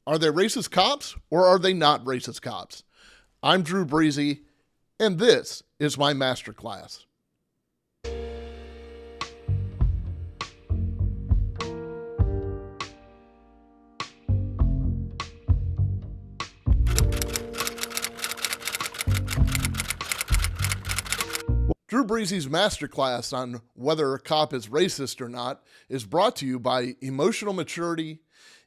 Are they racist cops or are they not racist cops? I'm Drew Breasy, and this is my masterclass. Drew Breasy's masterclass on whether a cop is racist or not is brought to you by emotional maturity,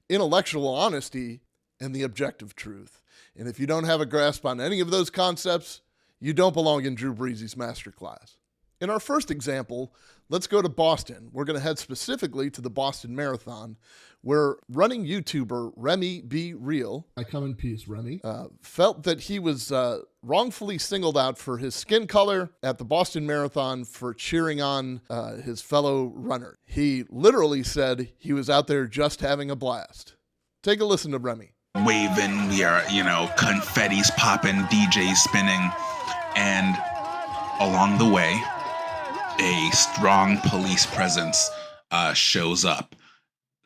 intellectual honesty, and the objective truth. And if you don't have a grasp on any of those concepts, you don't belong in Drew Breasy's masterclass. In our first example, let's go to Boston. We're going to head specifically to the Boston Marathon, where running YouTuber Remy Be Real, I come in peace, Remy, felt that he was wrongfully singled out for his skin color at the Boston Marathon for cheering on his fellow runner. He literally said he was out there just having a blast. Take a listen to Remy. Waving, we are, confetti's popping, DJs spinning, and along the way, a strong police presence shows up,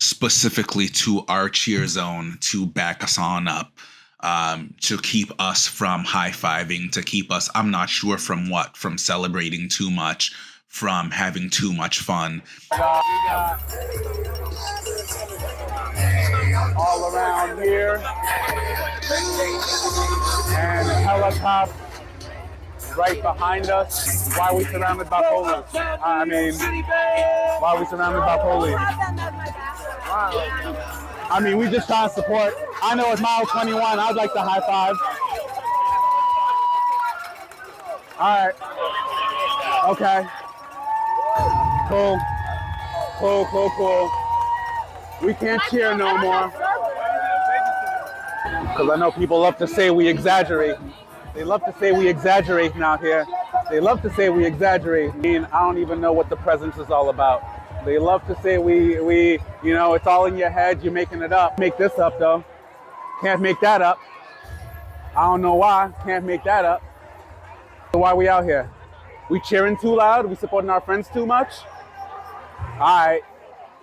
specifically to our cheer zone to back us on up, to keep us from high-fiving, to keep us, I'm not sure from what, from celebrating too much, from having too much fun. All around here, and hella cops right behind us. Why are we surrounded by police? Why are we surrounded by police? We just try to support. I know it's mile 21. I'd like to high five. All right. Okay. Cool. We can't cheer no more. Because I know people love to say we exaggerate. They love to say we exaggerate out here. They love to say we exaggerate. I don't even know what the presence is all about. They love to say we it's all in your head, you're making it up. Make this up though. Can't make that up. I don't know why. Can't make that up. So why are we out here? We cheering too loud? We supporting our friends too much? All right.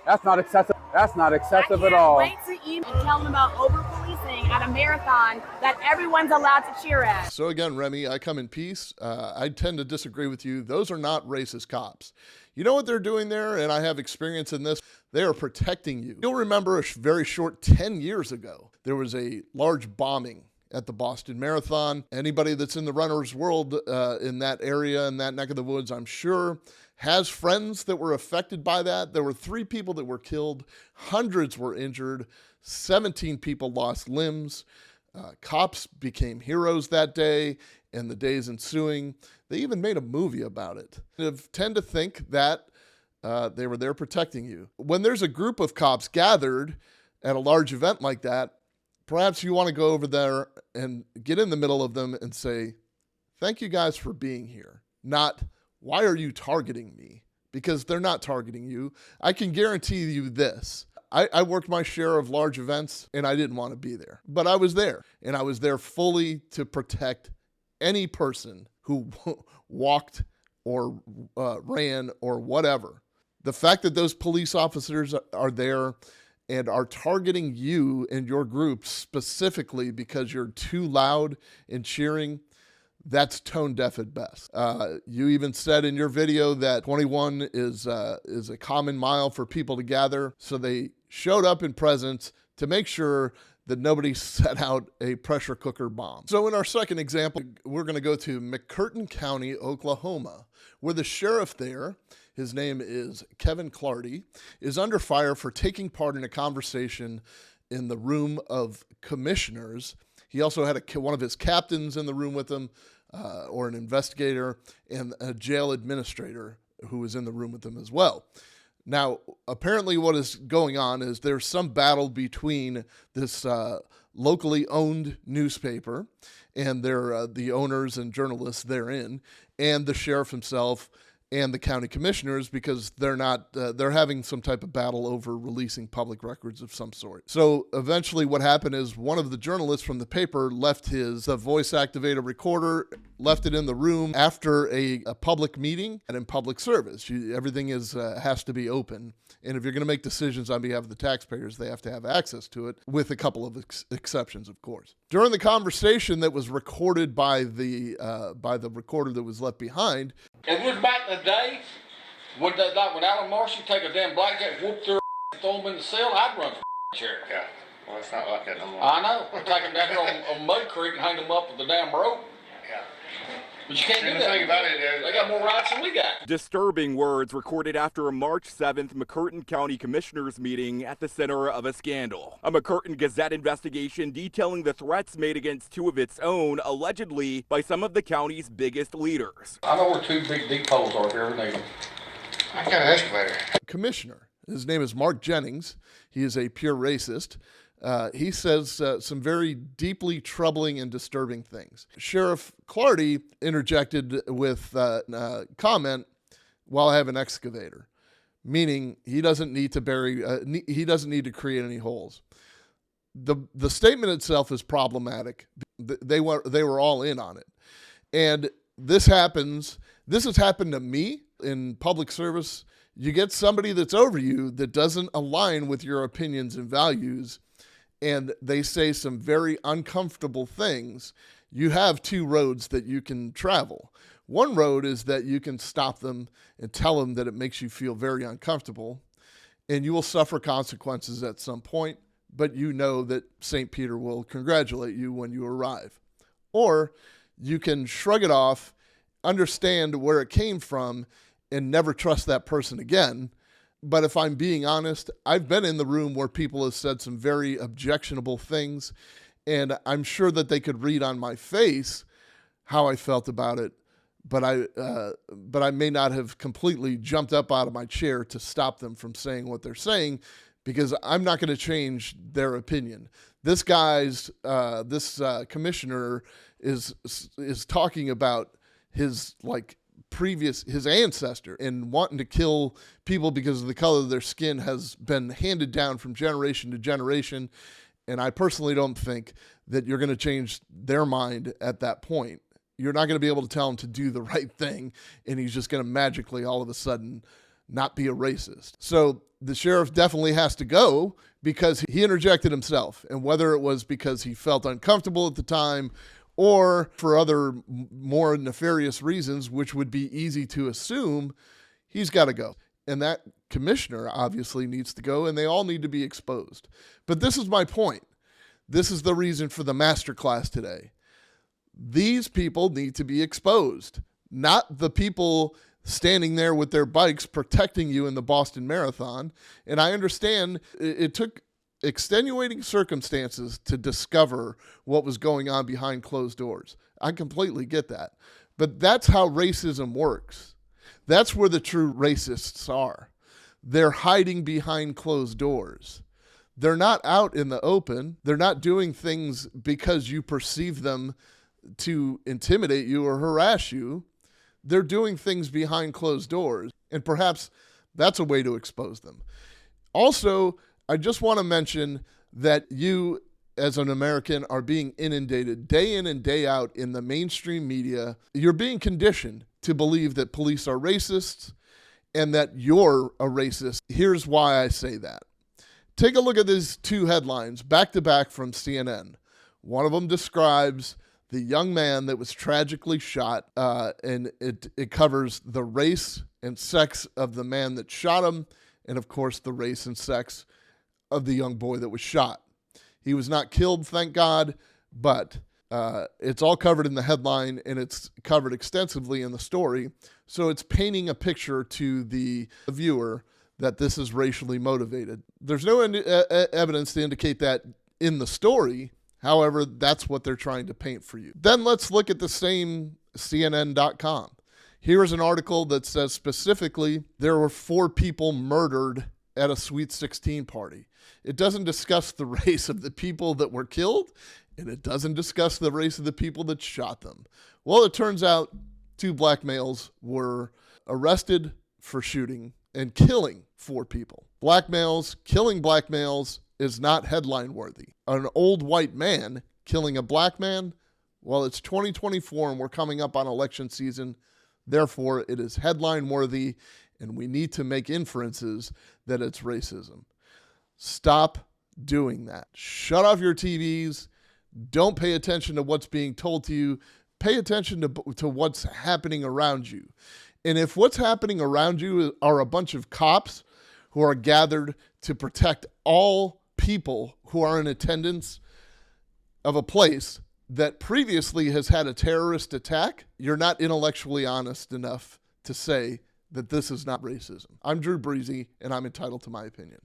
That's not excessive. That's not excessive at all. I can't wait to email and tell them about over-policing at a marathon that everyone's allowed to cheer at. So again, Remy, I come in peace. I tend to disagree with you. Those are not racist cops. You know what they're doing there, and I have experience in this. They are protecting you. You'll remember a very short 10 years ago, there was a large bombing at the Boston Marathon. Anybody that's in the runner's world in that area, in that neck of the woods, I'm sure, has friends that were affected by that. There were 3 people that were killed. Hundreds were injured. 17 people lost limbs. Cops became heroes that day and the days ensuing. They even made a movie about it. I tend to think that they were there protecting you. When there's a group of cops gathered at a large event like that, perhaps you want to go over there and get in the middle of them and say, thank you guys for being here. Not, why are you targeting me? Because they're not targeting you. I can guarantee you this. I worked my share of large events and I didn't want to be there. But I was there, and I was there fully to protect any person who walked or ran or whatever. The fact that those police officers are there and are targeting you and your group specifically because you're too loud in cheering, that's tone deaf at best. You even said in your video that 21 is a common mile for people to gather. So they showed up in presence to make sure that nobody set out a pressure cooker bomb. So in our second example, we're going to go to McCurtain County, Oklahoma, where the sheriff there, his name is Kevin Clardy, is under fire for taking part in a conversation in the room of commissioners. He also had one of his captains in the room with him, or an investigator, and a jail administrator who was in the room with him as well. Now, apparently what is going on is there's some battle between this locally owned newspaper and the owners and journalists therein, and the sheriff himself, and the county commissioners because they're having some type of battle over releasing public records of some sort. So eventually what happened is one of the journalists from the paper left his voice activated recorder, left it in the room after a public meeting and in public service. Everything has to be open. And if you're going to make decisions on behalf of the taxpayers, they have to have access to it, with a couple of exceptions, of course. During the conversation that was recorded by the recorder that was left behind. It was back in the day when Alan Marshall take a damn blackjack, whoop their and throw them in the cell. I'd run for sheriff. Yeah, well, it's not like that no more. I know. Take them down here on Mud Creek and hang them up with the damn rope. Yeah. But you can't And do the that. thing about it is, They got more rights than we got. Disturbing words recorded after a March 7th McCurtain County Commissioners meeting at the center of a scandal. A McCurtain Gazette investigation detailing the threats made against two of its own, allegedly by some of the county's biggest leaders. I know where two big deep holes are here. We need them. I got an excavator. Commissioner, his name is Mark Jennings. He is a pure racist. He says some very deeply troubling and disturbing things. Sheriff Clardy interjected with a comment, "Well, I have an excavator," meaning he doesn't need to he doesn't need to create any holes. The statement itself is problematic. They were all in on it, and this has happened to me in public service. You get somebody that's over you that doesn't align with your opinions and values, and they say some very uncomfortable things. You have two roads that you can travel. One road is that you can stop them and tell them that it makes you feel very uncomfortable, and you will suffer consequences at some point, but you know that St. Peter will congratulate you when you arrive. Or you can shrug it off, understand where it came from, and never trust that person again. But if I'm being honest, I've been in the room where people have said some very objectionable things, and I'm sure that they could read on my face how I felt about it, but I may not have completely jumped up out of my chair to stop them from saying what they're saying, because I'm not going to change their opinion. This commissioner is talking about his his ancestor, and wanting to kill people because of the color of their skin has been handed down from generation to generation. And I personally don't think that you're going to change their mind at that point. You're not going to be able to tell him to do the right thing, and he's just going to magically all of a sudden not be a racist. So the sheriff definitely has to go because he interjected himself, and whether it was because he felt uncomfortable at the time or for other more nefarious reasons, which would be easy to assume, he's got to go. And that commissioner obviously needs to go, and they all need to be exposed. But this is my point. This is the reason for the masterclass today. These people need to be exposed, not the people standing there with their bikes protecting you in the Boston Marathon. And I understand it took extenuating circumstances to discover what was going on behind closed doors. I completely get that. But that's how racism works. That's where the true racists are. They're hiding behind closed doors. They're not out in the open. They're not doing things because you perceive them to intimidate you or harass you. They're doing things behind closed doors, and perhaps that's a way to expose them. Also, I just want to mention that you, as an American, are being inundated day in and day out in the mainstream media. You're being conditioned to believe that police are racists and that you're a racist. Here's why I say that. Take a look at these two headlines back to back from CNN. One of them describes the young man that was tragically shot, and it covers the race and sex of the man that shot him, and of course the race and sex of the young boy that was shot. He was not killed, thank God, but it's all covered in the headline, and it's covered extensively in the story. So it's painting a picture to the viewer that this is racially motivated. There's no evidence to indicate that in the story. However, that's what they're trying to paint for you. Then let's look at the same CNN.com. Here's an article that says specifically there were 4 people murdered at a Sweet 16 party. It doesn't discuss the race of the people that were killed, and it doesn't discuss the race of the people that shot them. Well, it turns out 2 black males were arrested for shooting and killing 4 people. Black males killing black males is not headline worthy. An old white man killing a black man, well, it's 2024 and we're coming up on election season. Therefore, it is headline worthy, and we need to make inferences that it's racism. Stop doing that. Shut off your TVs. Don't pay attention to what's being told to you. Pay attention to what's happening around you. And if what's happening around you are a bunch of cops who are gathered to protect all people who are in attendance of a place that previously has had a terrorist attack, you're not intellectually honest enough to say that this is not racism. I'm Drew Breasy, and I'm entitled to my opinion.